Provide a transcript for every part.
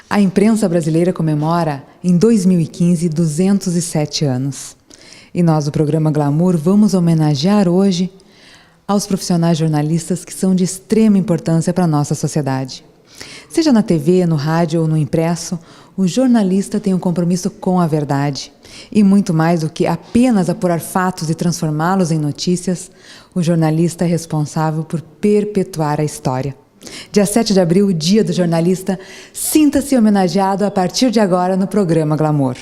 A imprensa brasileira comemora, em 2015, 207 anos. E nós, do programa Glamour, vamos homenagear hoje aos profissionais jornalistas que são de extrema importância para a nossa sociedade. Seja na TV, no rádio ou no impresso, o jornalista tem um compromisso com a verdade. E muito mais do que apenas apurar fatos e transformá-los em notícias, o jornalista é responsável por perpetuar a história. Dia 7 de abril, Dia do Jornalista, sinta-se homenageado a partir de agora no programa Glamour.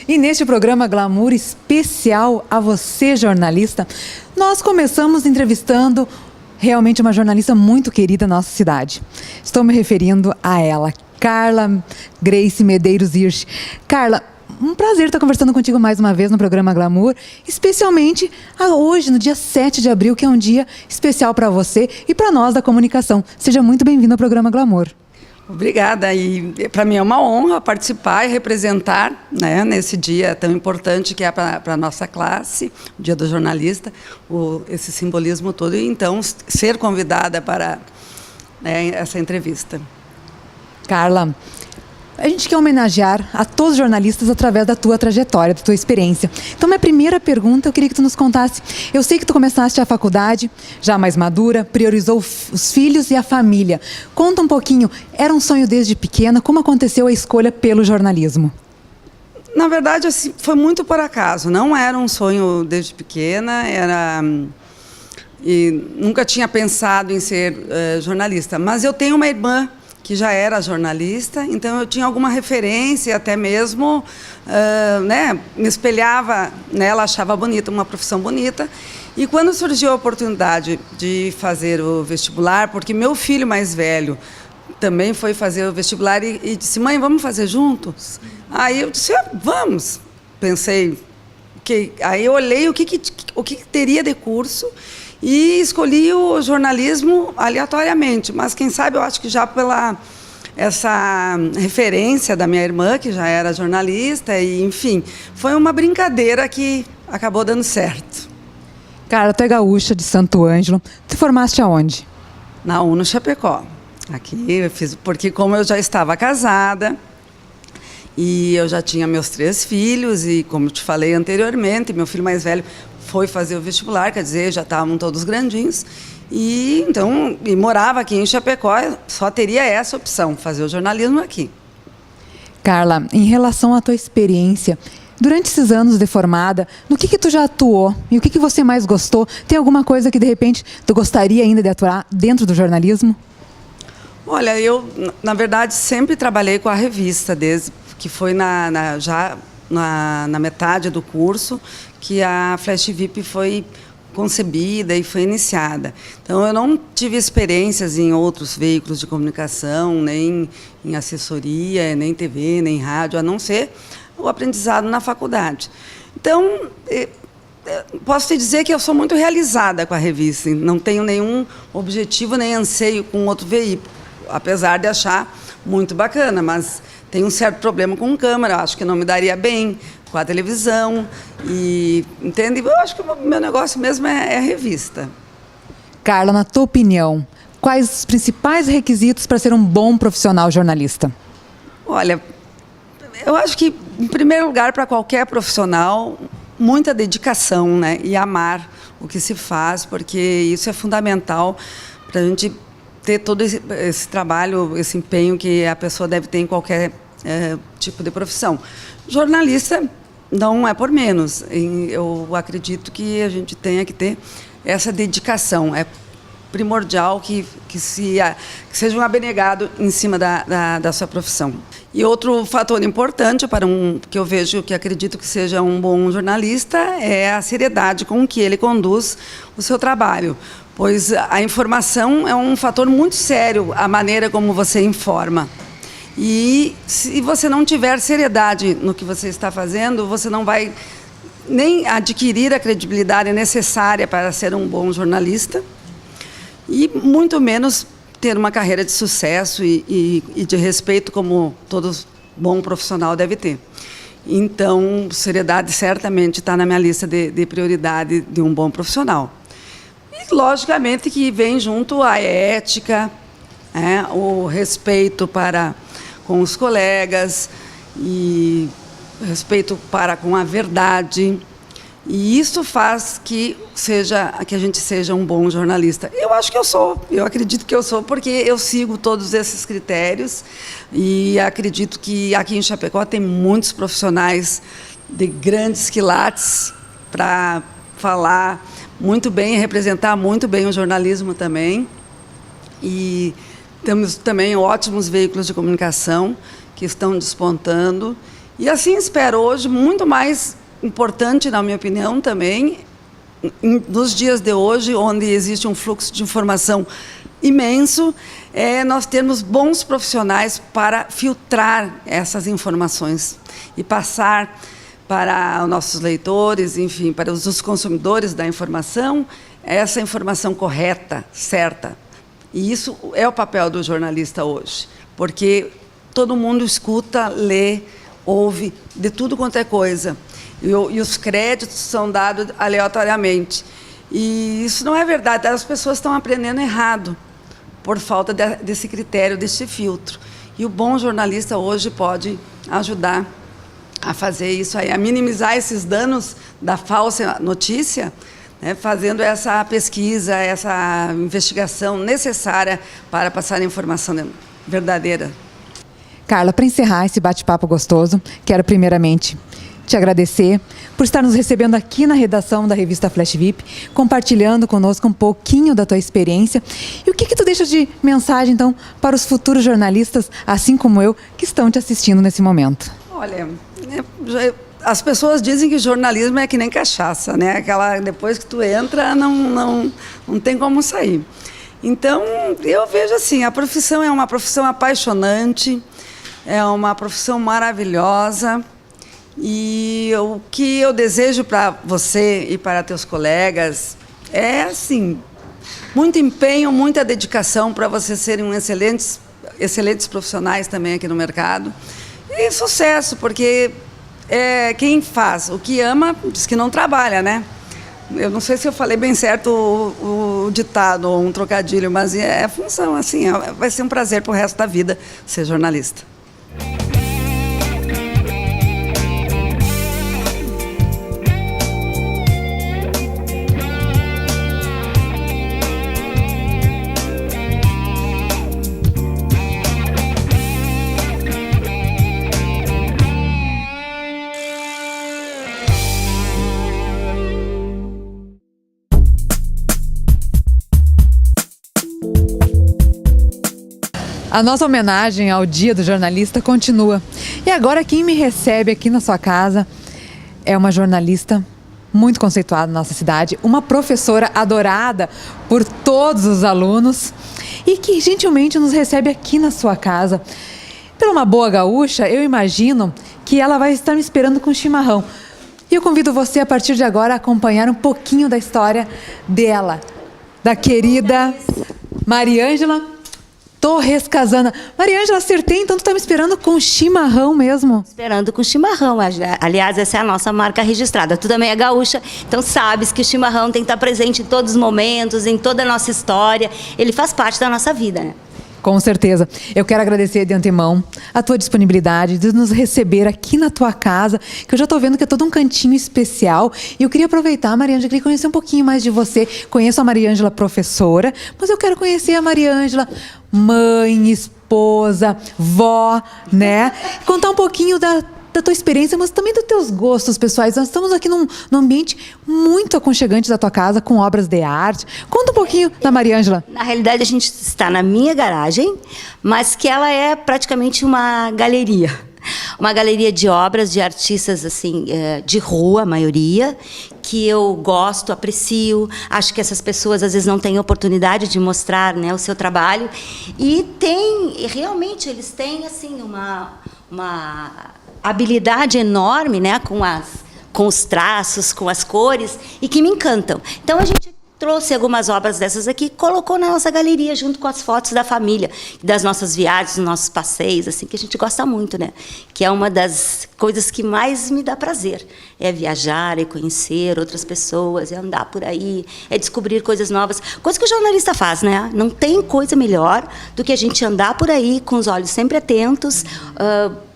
E neste programa Glamour especial a você, jornalista, nós começamos entrevistando realmente uma jornalista muito querida na nossa cidade. Estou me referindo a ela, Carla Grace Medeiros Hirsch. Carla, um prazer estar conversando contigo mais uma vez no programa Glamour, especialmente hoje, no dia 7 de abril, que é um dia especial para você e para nós da comunicação. Seja muito bem-vindo ao programa Glamour. Obrigada, e para mim é uma honra participar e representar, né, nesse dia tão importante que é para a nossa classe, o Dia do Jornalista, esse simbolismo todo, e então ser convidada para, né, essa entrevista. Carla, a gente quer homenagear a todos os jornalistas através da tua trajetória, da tua experiência. Então, minha primeira pergunta, eu queria que tu nos contasse. Eu sei que tu começaste a faculdade, já mais madura, priorizou os filhos e a família. Conta um pouquinho, era um sonho desde pequena, como aconteceu a escolha pelo jornalismo? Na verdade, assim, foi muito por acaso. Não era um sonho desde pequena, e nunca tinha pensado em ser jornalista. Mas eu tenho uma irmã que já era jornalista, então eu tinha alguma referência, até mesmo, né, me espelhava nela, achava bonita, uma profissão bonita. E quando surgiu a oportunidade de fazer o vestibular, porque meu filho mais velho também foi fazer o vestibular e disse, mãe, vamos fazer juntos? Aí eu disse, vamos. Pensei, aí eu olhei o que teria de curso, e escolhi o jornalismo aleatoriamente, mas quem sabe eu acho que já pela essa referência da minha irmã, que já era jornalista, e enfim, foi uma brincadeira que acabou dando certo. Cara, tu é gaúcha de Santo Ângelo, tu formaste aonde? Na UNO Chapecó. Aqui eu fiz, porque como eu já estava casada, e eu já tinha meus 3 filhos, e como te falei anteriormente, meu filho mais velho foi fazer o vestibular, quer dizer, já estavam todos grandinhos, e então, morava aqui em Chapecó, só teria essa opção, fazer o jornalismo aqui. Carla, em relação à tua experiência, durante esses anos de formada, no que tu já atuou e o que você mais gostou? Tem alguma coisa que, de repente, tu gostaria ainda de atuar dentro do jornalismo? Olha, eu, na verdade, sempre trabalhei com a revista, desde que foi já na metade do curso, que a Flash VIP foi concebida e foi iniciada. Então, eu não tive experiências em outros veículos de comunicação, nem em assessoria, nem TV, nem rádio, a não ser o aprendizado na faculdade. Então, posso te dizer que eu sou muito realizada com a revista, não tenho nenhum objetivo nem anseio com outro veículo, apesar de achar muito bacana, mas tenho um certo problema com câmera, acho que não me daria bem com a televisão, e entende? Eu acho que o meu negócio mesmo é a revista. Carla, na tua opinião, quais os principais requisitos para ser um bom profissional jornalista? Olha, eu acho que, em primeiro lugar, para qualquer profissional, muita dedicação, né? E amar o que se faz, porque isso é fundamental para a gente ter todo esse trabalho, esse empenho que a pessoa deve ter em qualquer tipo de profissão. Jornalista não é por menos. Eu acredito que a gente tenha que ter essa dedicação. É primordial que seja um abnegado em cima da sua profissão. E outro fator importante para que eu vejo, que acredito que seja um bom jornalista, é a seriedade com que ele conduz o seu trabalho. pois a informação é um fator muito sério, a maneira como você informa. E se você não tiver seriedade no que você está fazendo, você não vai nem adquirir a credibilidade necessária para ser um bom jornalista e muito menos ter uma carreira de sucesso e de respeito como todo bom profissional deve ter. Então, seriedade certamente está na minha lista de prioridade de um bom profissional. E, logicamente, que vem junto a ética, o respeito para com os colegas e respeito para com a verdade. E isso faz que a gente seja um bom jornalista. Eu acho que eu sou, eu acredito que eu sou, porque eu sigo todos esses critérios e acredito que aqui em Chapecó tem muitos profissionais de grandes quilates para falar muito bem, representar muito bem o jornalismo também. E temos também ótimos veículos de comunicação que estão despontando. E assim espero hoje, muito mais importante, na minha opinião, também, nos dias de hoje, onde existe um fluxo de informação imenso, nós termos bons profissionais para filtrar essas informações e passar para os nossos leitores, enfim, para os consumidores da informação, essa informação correta, certa. E isso é o papel do jornalista hoje, porque todo mundo escuta, lê, ouve de tudo quanto é coisa. E os créditos são dados aleatoriamente. E isso não é verdade. As pessoas estão aprendendo errado por falta desse critério, desse filtro. E o bom jornalista hoje pode ajudar a fazer isso aí, a minimizar esses danos da falsa notícia, fazendo essa pesquisa, essa investigação necessária para passar a informação verdadeira. Carla, para encerrar esse bate-papo gostoso, quero primeiramente te agradecer por estar nos recebendo aqui na redação da revista Flash VIP, compartilhando conosco um pouquinho da tua experiência. E o que tu deixa de mensagem, então, para os futuros jornalistas, assim como eu, que estão te assistindo nesse momento? Olha, as pessoas dizem que jornalismo é que nem cachaça, né? Depois que tu entra, não tem como sair. Então, eu vejo assim, a profissão é uma profissão apaixonante, é uma profissão maravilhosa. E o que eu desejo para você e para teus colegas é, assim, muito empenho, muita dedicação para vocês serem excelentes profissionais também aqui no mercado. E sucesso, porque quem faz o que ama diz que não trabalha, né? Eu não sei se eu falei bem certo o ditado ou um trocadilho, mas é função, assim, vai ser um prazer para o resto da vida ser jornalista. A nossa homenagem ao Dia do Jornalista continua. E agora quem me recebe aqui na sua casa é uma jornalista muito conceituada na nossa cidade, uma professora adorada por todos os alunos e que gentilmente nos recebe aqui na sua casa. Pela uma boa gaúcha, eu imagino que ela vai estar me esperando com chimarrão. E eu convido você, a partir de agora, a acompanhar um pouquinho da história dela, da querida Mariângela Torres Casana. Mariângela, acertei, então tu tá me esperando com chimarrão mesmo? Esperando com chimarrão. Aliás, essa é a nossa marca registrada. Tu também é gaúcha, então sabes que o chimarrão tem que estar presente em todos os momentos, em toda a nossa história. Ele faz parte da nossa vida, né? Com certeza. Eu quero agradecer de antemão a tua disponibilidade de nos receber aqui na tua casa, que eu já estou vendo que é todo um cantinho especial. E eu queria aproveitar, Mariângela, queria conhecer um pouquinho mais de você. Conheço a Mariângela professora, mas eu quero conhecer a Mariângela mãe, esposa, vó, né? Contar um pouquinho da tua experiência, mas também dos teus gostos pessoais. Nós estamos aqui num ambiente muito aconchegante da tua casa, com obras de arte. Conta um pouquinho da Mariângela. Na realidade, a gente está na minha garagem, mas que ela é praticamente uma galeria. Uma galeria de obras de artistas assim, de rua, a maioria, que eu gosto, aprecio. Acho que essas pessoas às vezes não têm oportunidade de mostrar, né, o seu trabalho. E realmente eles têm assim uma habilidade enorme, né, com os traços, com as cores, e que me encantam. Então a gente trouxe algumas obras dessas aqui, colocou na nossa galeria junto com as fotos da família, das nossas viagens, dos nossos passeios, assim, que a gente gosta muito, né? Que é uma das coisas que mais me dá prazer, é viajar, é conhecer outras pessoas, é andar por aí, é descobrir coisas novas, coisa que o jornalista faz, né? Não tem coisa melhor do que a gente andar por aí com os olhos sempre atentos,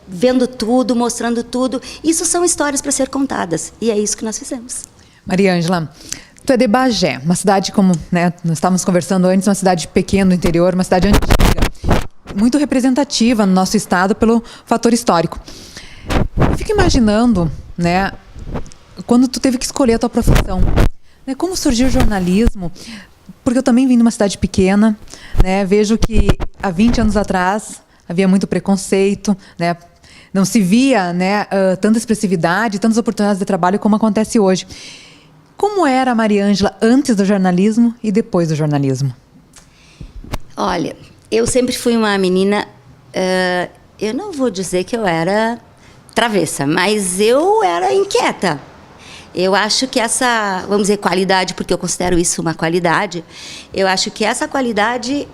vendo tudo, mostrando tudo. Isso são histórias para ser contadas, e é isso que nós fizemos. Maria Ângela, tu é de Bagé, uma cidade como, né, nós estávamos conversando antes, uma cidade pequena do interior, uma cidade antiga, muito representativa no nosso estado pelo fator histórico. Eu fico imaginando, né, quando tu teve que escolher a tua profissão, né, como surgiu o jornalismo, porque eu também vim de uma cidade pequena, né, vejo que há 20 anos atrás havia muito preconceito, né, não se via, né, tanta expressividade, tantas oportunidades de trabalho como acontece hoje. Como era a Maria Ângela antes do jornalismo e depois do jornalismo? Olha, eu sempre fui uma menina, eu não vou dizer que eu era travessa, mas eu era inquieta. Eu acho que essa, vamos dizer, qualidade, porque eu considero isso uma qualidade, eu acho que essa qualidade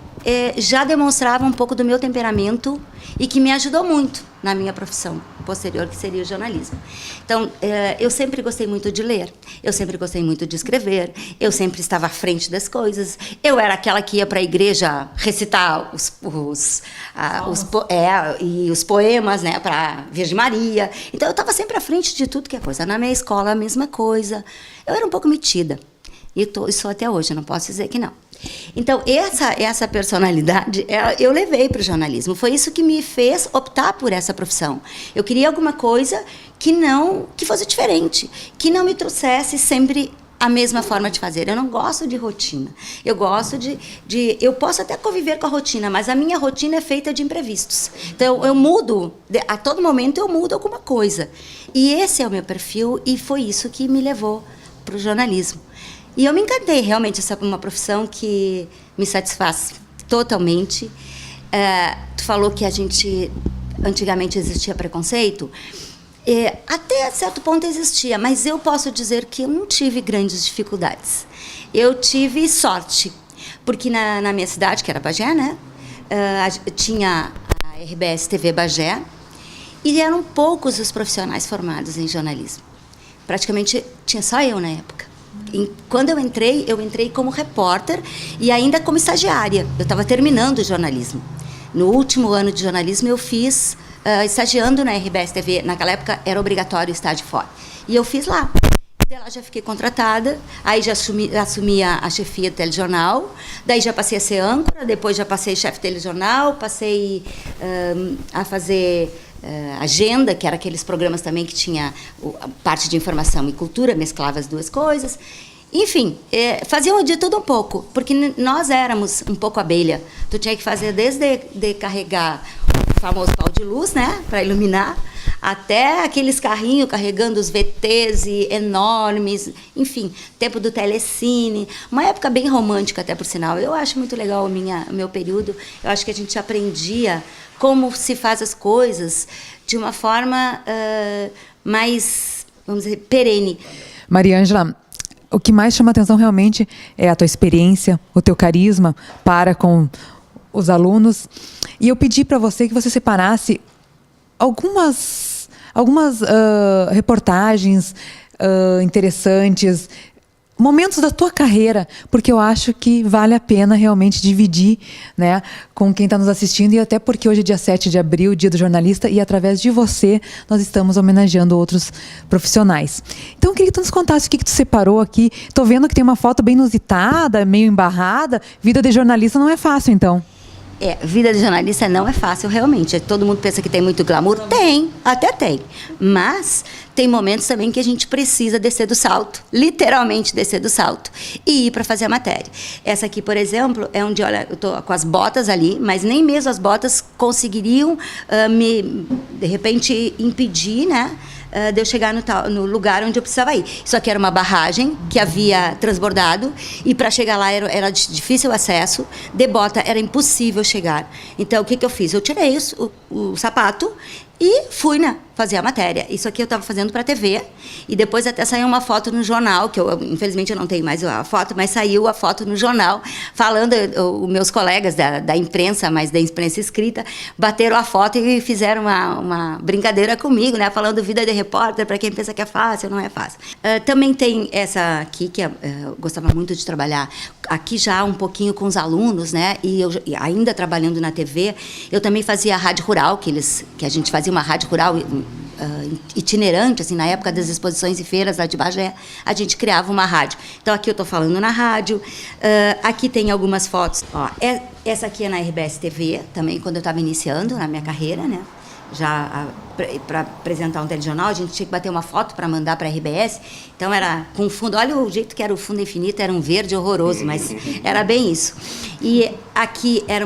já demonstrava um pouco do meu temperamento e que me ajudou muito na minha profissão posterior, que seria o jornalismo. Então, eu sempre gostei muito de ler, eu sempre gostei muito de escrever, eu sempre estava à frente das coisas, eu era aquela que ia para a igreja recitar os poemas, né, para Virgem Maria. Então, eu estava sempre à frente de tudo que é coisa. Na minha escola, a mesma coisa. Eu era um pouco metida, e sou até hoje, não posso dizer que não. Então, essa personalidade eu levei para o jornalismo. Foi isso que me fez optar por essa profissão. Eu queria alguma coisa que fosse diferente, que não me trouxesse sempre a mesma forma de fazer. Eu não gosto de rotina. Eu gosto eu posso até conviver com a rotina, mas a minha rotina é feita de imprevistos. Então, eu mudo, a todo momento eu mudo alguma coisa. E esse é o meu perfil, e foi isso que me levou para o jornalismo. E eu me encantei, realmente, essa é uma profissão que me satisfaz totalmente. Tu falou que antigamente existia preconceito. Até certo ponto existia, mas eu posso dizer que eu não tive grandes dificuldades. Eu tive sorte, porque na minha cidade, que era Bagé, né, tinha a RBS TV Bagé, e eram poucos os profissionais formados em jornalismo. Praticamente tinha só eu na época. Quando eu entrei como repórter e ainda como estagiária. Eu estava terminando o jornalismo. No último ano de jornalismo, eu fiz, estagiando na RBS TV. Naquela época, era obrigatório estágio fora. E eu fiz lá. De lá já fiquei contratada, aí já assumi a chefia do telejornal, daí já passei a ser âncora, depois já passei chefe do telejornal, passei a fazer agenda, que era aqueles programas também que tinha a parte de informação e cultura, mesclava as duas coisas. Enfim, faziam de tudo um pouco, porque nós éramos um pouco abelha. Tu tinha que fazer desde carregar o famoso pau de luz, né, para iluminar, até aqueles carrinhos carregando os VTs enormes, enfim, tempo do telecine, uma época bem romântica até por sinal. Eu acho muito legal o meu período, eu acho que a gente aprendia como se faz as coisas de uma forma mais, vamos dizer, perene. Maria Ângela, o que mais chama atenção realmente é a tua experiência, o teu carisma para com os alunos. E eu pedi para você que você separasse algumas reportagens interessantes, momentos da tua carreira, porque eu acho que vale a pena realmente dividir, né, com quem está nos assistindo, e até porque hoje é dia 7 de abril, dia do jornalista, e através de você nós estamos homenageando outros profissionais. Então eu queria que tu nos contasse o que tu separou aqui. Estou vendo que tem uma foto bem inusitada, meio embarrada. Vida de jornalista não é fácil, então. Vida de jornalista não é fácil, realmente. Todo mundo pensa que tem muito glamour. Tem, até tem. Mas tem momentos também que a gente precisa descer do salto, literalmente descer do salto, e ir para fazer a matéria. Essa aqui, por exemplo, é onde, olha, eu estou com as botas ali, mas nem mesmo as botas conseguiriam de repente, impedir, né, de eu chegar no lugar onde eu precisava ir. Isso aqui era uma barragem que havia transbordado e para chegar lá era de difícil acesso, de bota era impossível chegar. Então, o que eu fiz? Eu tirei o sapato e fui, né, fazer a matéria. Isso aqui eu estava fazendo para a TV e depois até saiu uma foto no jornal, que infelizmente eu não tenho mais a foto, mas saiu a foto no jornal, falando, os meus colegas da imprensa, mas da imprensa escrita, bateram a foto e fizeram uma brincadeira comigo, né, falando vida de repórter, para quem pensa que é fácil, não é fácil. Também tem essa aqui, que eu gostava muito de trabalhar, aqui já um pouquinho com os alunos, né, e ainda trabalhando na TV, eu também fazia a rádio rural, que a gente fazia uma rádio rural itinerante, assim, na época das exposições e feiras lá de Bagé, a gente criava uma rádio. Então, aqui eu estou falando na rádio, aqui tem algumas fotos. Ó, essa aqui é na RBS TV, também quando eu estava iniciando na minha carreira, né? Já para apresentar um telejornal, a gente tinha que bater uma foto para mandar para a RBS, então era com fundo, olha o jeito que era o fundo infinito, era um verde horroroso, mas era bem isso. E aqui era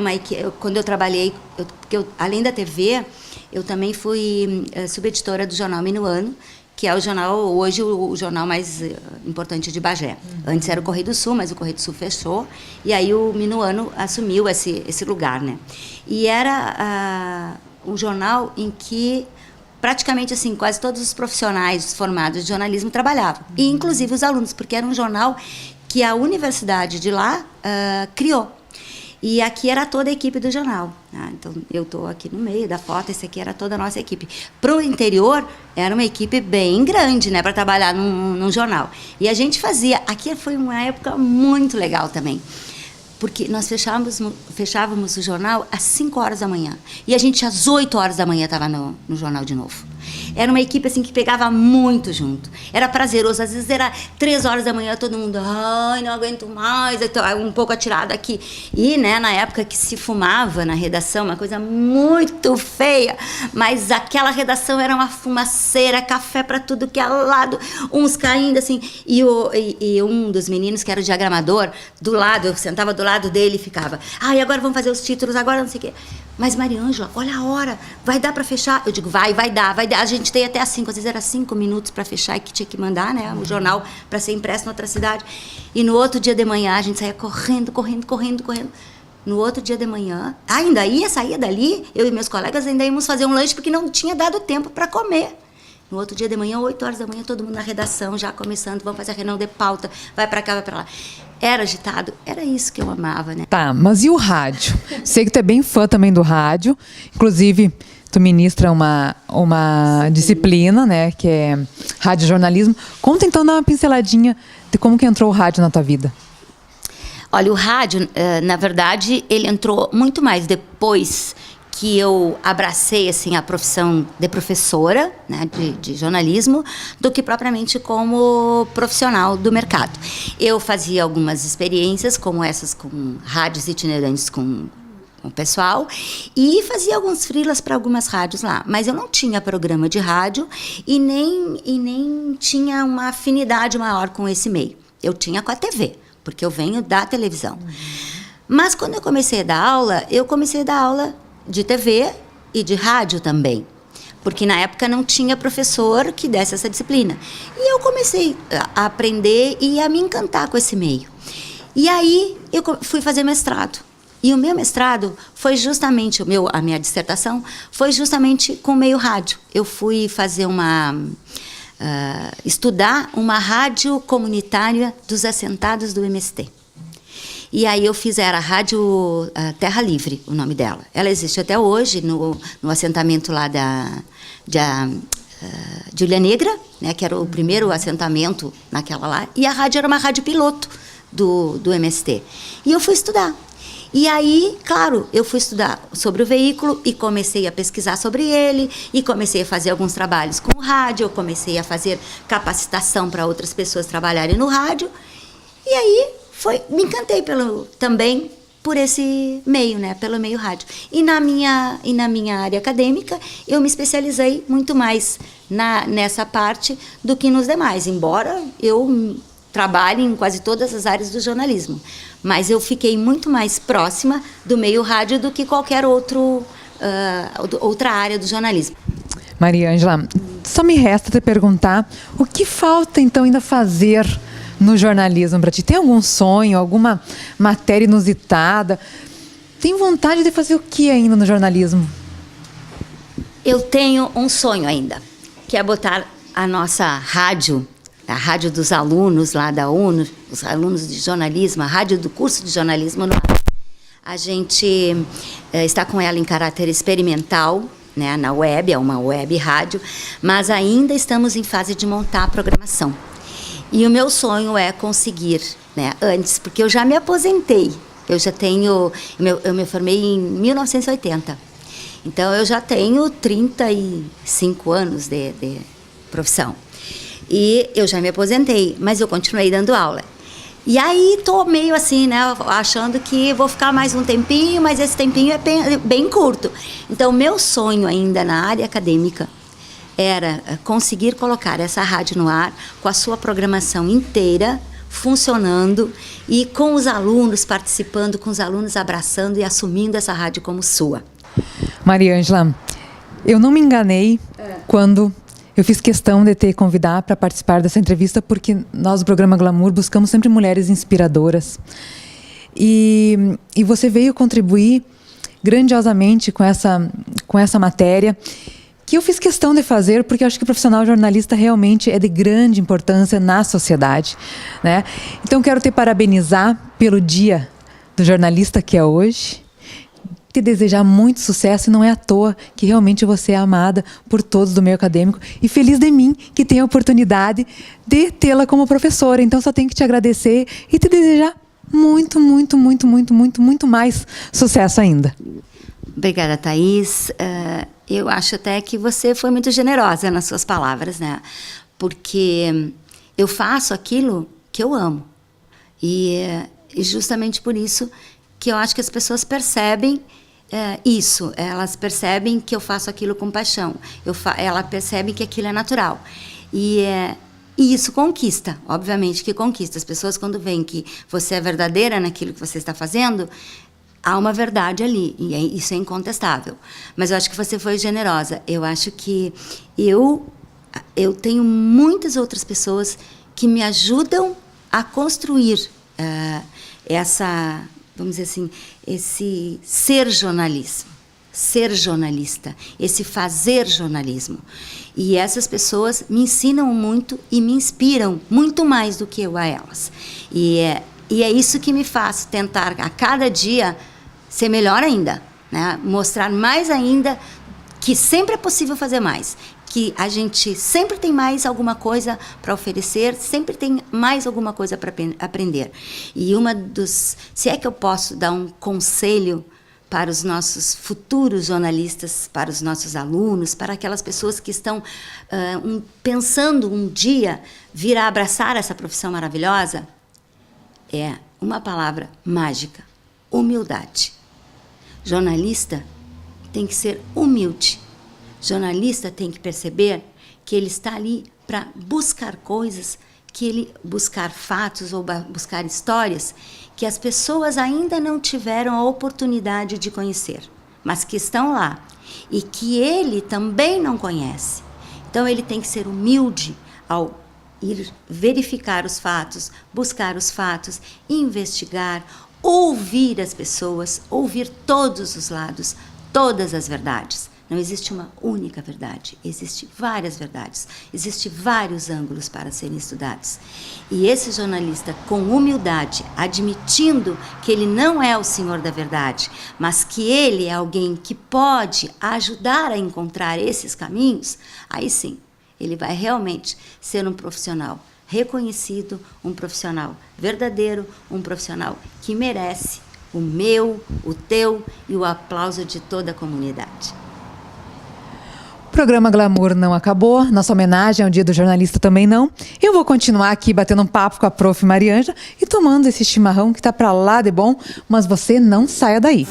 quando eu trabalhei, porque além da TV, eu também fui subeditora do jornal Minuano, que é o jornal, hoje o jornal mais importante de Bagé. Antes era o Correio do Sul, mas o Correio do Sul fechou, e aí o Minuano assumiu esse lugar, né? E era um jornal em que praticamente assim quase todos os profissionais formados de jornalismo trabalhavam, e inclusive os alunos, porque era um jornal que a universidade de lá criou. E aqui era toda a equipe do jornal. Então, eu estou aqui no meio da foto, esse aqui era toda a nossa equipe. Para o interior, era uma equipe bem grande, né, para trabalhar num jornal. E a gente fazia... Aqui foi uma época muito legal também, porque nós fechávamos o jornal às 5 horas da manhã. E a gente, às 8 horas da manhã, estava no jornal de novo. Era uma equipe assim que pegava muito junto. Era prazeroso. Às vezes era 3 horas da manhã, todo mundo, ai, não aguento mais, eu tô um pouco atirado aqui. E, né, na época que se fumava na redação, uma coisa muito feia, mas aquela redação era uma fumaceira, café para tudo que é lado, uns caindo assim. E um dos meninos, que era o diagramador, do lado, eu sentava do lado dele e ficava, ai, agora vamos fazer os títulos, agora não sei o quê. Mas, Mariângela, olha a hora, vai dar para fechar? Eu digo, vai dar. A gente tem até às 5, às vezes era 5 minutos para fechar e que tinha que mandar, né, o jornal para ser impresso em outra cidade. E no outro dia de manhã a gente saía correndo. No outro dia de manhã, saía dali, eu e meus colegas ainda íamos fazer um lanche porque não tinha dado tempo para comer. No outro dia de manhã, 8 horas da manhã, todo mundo na redação, já começando, vamos fazer a reunião de pauta, vai para cá, vai para lá. Era agitado, era isso que eu amava, né? Tá, mas e o rádio? Sei que tu é bem fã também do rádio, inclusive tu ministra uma disciplina, né, que é radiojornalismo. Conta então, dá uma pinceladinha de como que entrou o rádio na tua vida. Olha, o rádio, na verdade, ele entrou muito mais depois que eu abracei assim a profissão de professora, né, de jornalismo, do que propriamente como profissional do mercado. Eu fazia algumas experiências como essas com rádios itinerantes com o pessoal e fazia alguns freelas para algumas rádios lá, mas eu não tinha programa de rádio e nem tinha uma afinidade maior com esse meio. Eu tinha com a TV, porque eu venho da televisão. Mas quando eu comecei a dar aula de TV e de rádio também, porque na época não tinha professor que desse essa disciplina. E eu comecei a aprender e a me encantar com esse meio. E aí eu fui fazer mestrado. E o meu mestrado foi justamente, a minha dissertação foi justamente com o meio rádio. Eu fui fazer estudar uma rádio comunitária dos assentados do MST. E aí eu fiz, era a Rádio Terra Livre, o nome dela. Ela existe até hoje no assentamento lá de Ilha Negra, né, que era o primeiro assentamento naquela lá. E a rádio era uma rádio piloto do MST. E eu fui estudar. E aí, claro, eu fui estudar sobre o veículo e comecei a pesquisar sobre ele e comecei a fazer alguns trabalhos com o rádio, eu comecei a fazer capacitação para outras pessoas trabalharem no rádio. E aí me encantei também por esse meio, né, pelo meio rádio. E na minha área acadêmica, eu me especializei muito mais nessa parte do que nos demais, embora eu trabalhe em quase todas as áreas do jornalismo. Mas eu fiquei muito mais próxima do meio rádio do que qualquer outra área do jornalismo. Mariângela, só me resta te perguntar o que falta então ainda fazer no jornalismo para ti. Tem algum sonho, alguma matéria inusitada? Tem vontade de fazer o que ainda no jornalismo? Eu tenho um sonho ainda, que é botar a nossa rádio, a rádio dos alunos lá da UNO, os alunos de jornalismo, a rádio do curso de jornalismo no ar. A gente está com ela em caráter experimental, né, na web, é uma web rádio, mas ainda estamos em fase de montar a programação. E o meu sonho é conseguir, né, antes, porque eu já me aposentei, eu me formei em 1980, então eu já tenho 35 anos de profissão. E eu já me aposentei, mas eu continuei dando aula. E aí estou meio assim, né, achando que vou ficar mais um tempinho, mas esse tempinho é bem curto. Então, meu sonho ainda na área acadêmica era conseguir colocar essa rádio no ar com a sua programação inteira, funcionando e com os alunos participando, com os alunos abraçando e assumindo essa rádio como sua. Mariângela, eu não me enganei quando eu fiz questão de te convidar para participar dessa entrevista, porque nós do programa Glamour buscamos sempre mulheres inspiradoras. E você veio contribuir grandiosamente com essa matéria, que eu fiz questão de fazer, porque eu acho que o profissional jornalista realmente é de grande importância na sociedade, né? Então, quero te parabenizar pelo Dia do Jornalista, que é hoje, te desejar muito sucesso, e não é à toa que realmente você é amada por todos do meio acadêmico, e feliz de mim que tenho a oportunidade de tê-la como professora. Então, só tenho que te agradecer e te desejar muito, muito, muito, muito, muito, muito mais sucesso ainda. Obrigada, Thaís. Eu acho até que você foi muito generosa nas suas palavras, né? Porque eu faço aquilo que eu amo. E justamente por isso que eu acho que as pessoas percebem isso. Elas percebem que eu faço aquilo com paixão. Elas percebem que aquilo é natural. E isso conquista, obviamente que conquista. As pessoas, quando veem que você é verdadeira naquilo que você está fazendo, há uma verdade ali, e isso é incontestável. Mas eu acho que você foi generosa. Eu acho que eu tenho muitas outras pessoas que me ajudam a construir vamos dizer assim, esse ser jornalista, esse fazer jornalismo. E essas pessoas me ensinam muito e me inspiram muito mais do que eu a elas. E é isso que me faz tentar a cada dia ser melhor ainda, né? Mostrar mais ainda que sempre é possível fazer mais, que a gente sempre tem mais alguma coisa para oferecer, sempre tem mais alguma coisa para aprender. E se é que eu posso dar um conselho para os nossos futuros jornalistas, para os nossos alunos, para aquelas pessoas que estão pensando um dia vir a abraçar essa profissão maravilhosa, é uma palavra mágica: humildade. Jornalista tem que ser humilde. Jornalista tem que perceber que ele está ali para buscar coisas, buscar fatos ou buscar histórias que as pessoas ainda não tiveram a oportunidade de conhecer, mas que estão lá e que ele também não conhece. Então ele tem que ser humilde ao ir verificar os fatos, buscar os fatos, investigar, ouvir as pessoas, ouvir todos os lados, todas as verdades. Não existe uma única verdade, existem várias verdades, existem vários ângulos para serem estudados. E esse jornalista, com humildade, admitindo que ele não é o senhor da verdade, mas que ele é alguém que pode ajudar a encontrar esses caminhos, aí sim, ele vai realmente ser um profissional reconhecido, um profissional verdadeiro, um profissional que merece o meu, o teu e o aplauso de toda a comunidade. O programa Glamour não acabou, nossa homenagem ao Dia do Jornalista também não. Eu vou continuar aqui batendo um papo com a prof. Mariângela e tomando esse chimarrão que tá pra lá de bom, mas você não saia daí.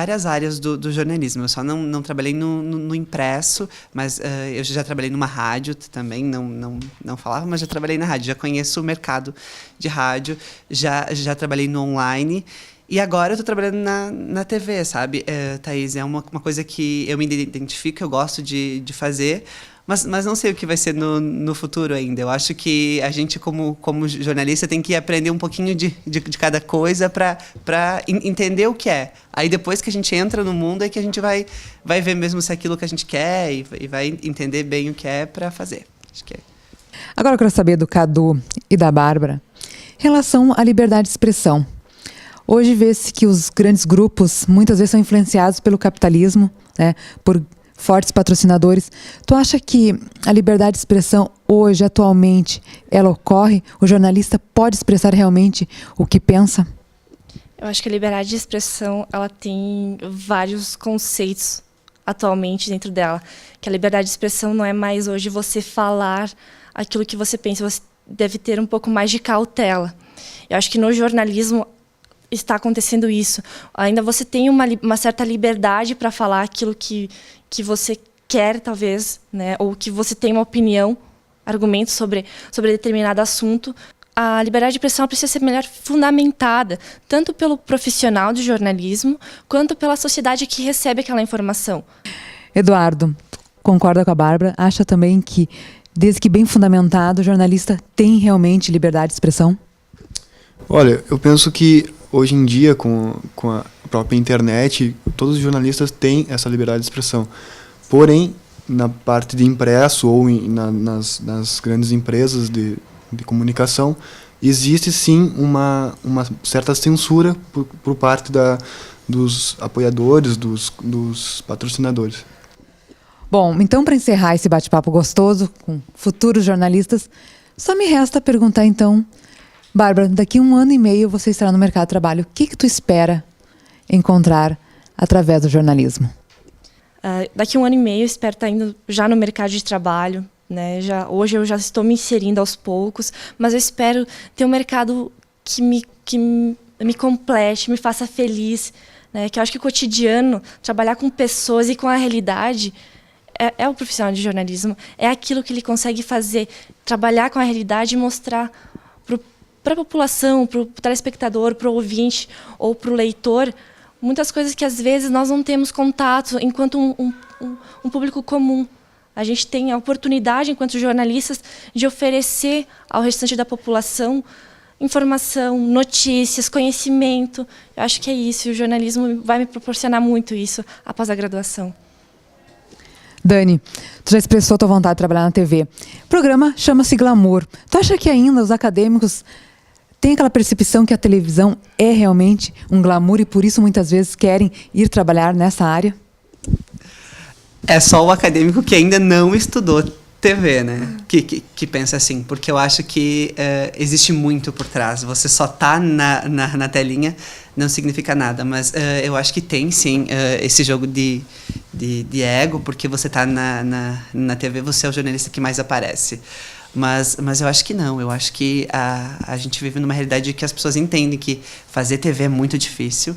várias áreas do jornalismo. Eu só não trabalhei no impresso, mas eu já trabalhei numa rádio também, não falava, mas já trabalhei na rádio. Já conheço o mercado de rádio, já trabalhei no online. E agora eu estou trabalhando na TV, sabe, Thaís? É uma coisa que eu me identifico, eu gosto de fazer, mas não sei o que vai ser no futuro ainda. Eu acho que a gente, como jornalista, tem que aprender um pouquinho de cada coisa para entender o que é. Aí depois que a gente entra no mundo é que a gente vai ver mesmo se é aquilo que a gente quer e vai entender bem o que é para fazer. Acho que é. Agora eu quero saber do Cadu e da Bárbara em relação à liberdade de expressão. Hoje vê-se que os grandes grupos muitas vezes são influenciados pelo capitalismo, né, por fortes patrocinadores. Tu acha que a liberdade de expressão hoje, atualmente, ela ocorre? O jornalista pode expressar realmente o que pensa? Eu acho que a liberdade de expressão ela tem vários conceitos atualmente dentro dela. Que a liberdade de expressão não é mais hoje você falar aquilo que você pensa, você deve ter um pouco mais de cautela. Eu acho que no jornalismo está acontecendo isso. Ainda você tem uma certa liberdade para falar aquilo que você quer, talvez, né? Ou que você tem uma opinião, argumentos sobre determinado assunto. A liberdade de expressão precisa ser melhor fundamentada, tanto pelo profissional de jornalismo, quanto pela sociedade que recebe aquela informação. Eduardo, concorda com a Bárbara? Acha também que, desde que bem fundamentado, o jornalista tem realmente liberdade de expressão? Olha, eu penso que hoje em dia, com a própria internet, todos os jornalistas têm essa liberdade de expressão. Porém, na parte de impresso ou nas grandes empresas de comunicação, existe sim uma certa censura por parte dos apoiadores, dos patrocinadores. Bom, então para encerrar esse bate-papo gostoso com futuros jornalistas, só me resta perguntar então, Bárbara, daqui a 1 ano e meio você estará no mercado de trabalho. O que tu espera encontrar através do jornalismo? Daqui a 1 ano e meio eu espero estar indo já no mercado de trabalho, né? Hoje eu já estou me inserindo aos poucos, mas eu espero ter um mercado que me complete, me faça feliz, né? Que eu acho que o cotidiano, trabalhar com pessoas e com a realidade, é o profissional de jornalismo. É aquilo que ele consegue fazer, trabalhar com a realidade e mostrar para a população, para o telespectador, para o ouvinte ou para o leitor, muitas coisas que às vezes nós não temos contato enquanto um público comum. A gente tem a oportunidade, enquanto jornalistas, de oferecer ao restante da população informação, notícias, conhecimento. Eu acho que é isso, e o jornalismo vai me proporcionar muito isso após a graduação. Dani, tu já expressou tua vontade de trabalhar na TV. O programa chama-se Glamour. Tu acha que ainda os acadêmicos têm aquela percepção que a televisão é realmente um glamour e por isso muitas vezes querem ir trabalhar nessa área? É só o acadêmico que ainda não estudou TV, né? Que pensa assim, porque eu acho que existe muito por trás. Você só tá na telinha não significa nada, mas eu acho que tem sim esse jogo de ego, porque você tá na TV, você é o jornalista que mais aparece. Mas eu acho que não, eu acho que a gente vive numa realidade que as pessoas entendem que fazer TV é muito difícil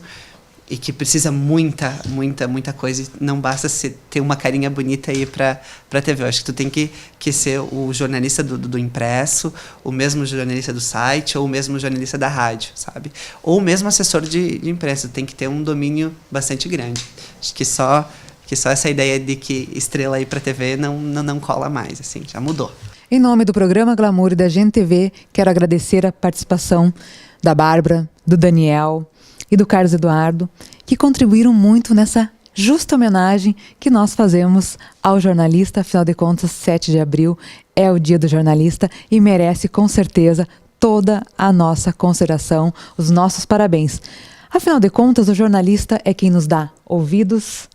e que precisa muita coisa, não basta ter uma carinha bonita e ir pra TV. Eu acho que tu tem que ser o jornalista do impresso, o mesmo jornalista do site ou o mesmo jornalista da rádio, sabe? Ou o mesmo assessor de imprensa, tem que ter um domínio bastante grande. Acho que só essa ideia de que estrela ir pra TV não cola mais, assim, já mudou. Em nome do programa Glamour e da Gente TV, quero agradecer a participação da Bárbara, do Daniel e do Carlos Eduardo, que contribuíram muito nessa justa homenagem que nós fazemos ao jornalista. Afinal de contas, 7 de abril é o Dia do Jornalista e merece, com certeza, toda a nossa consideração, os nossos parabéns. Afinal de contas, o jornalista é quem nos dá ouvidos,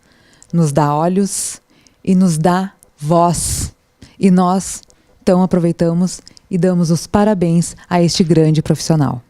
nos dá olhos e nos dá voz. E nós, então, aproveitamos e damos os parabéns a este grande profissional.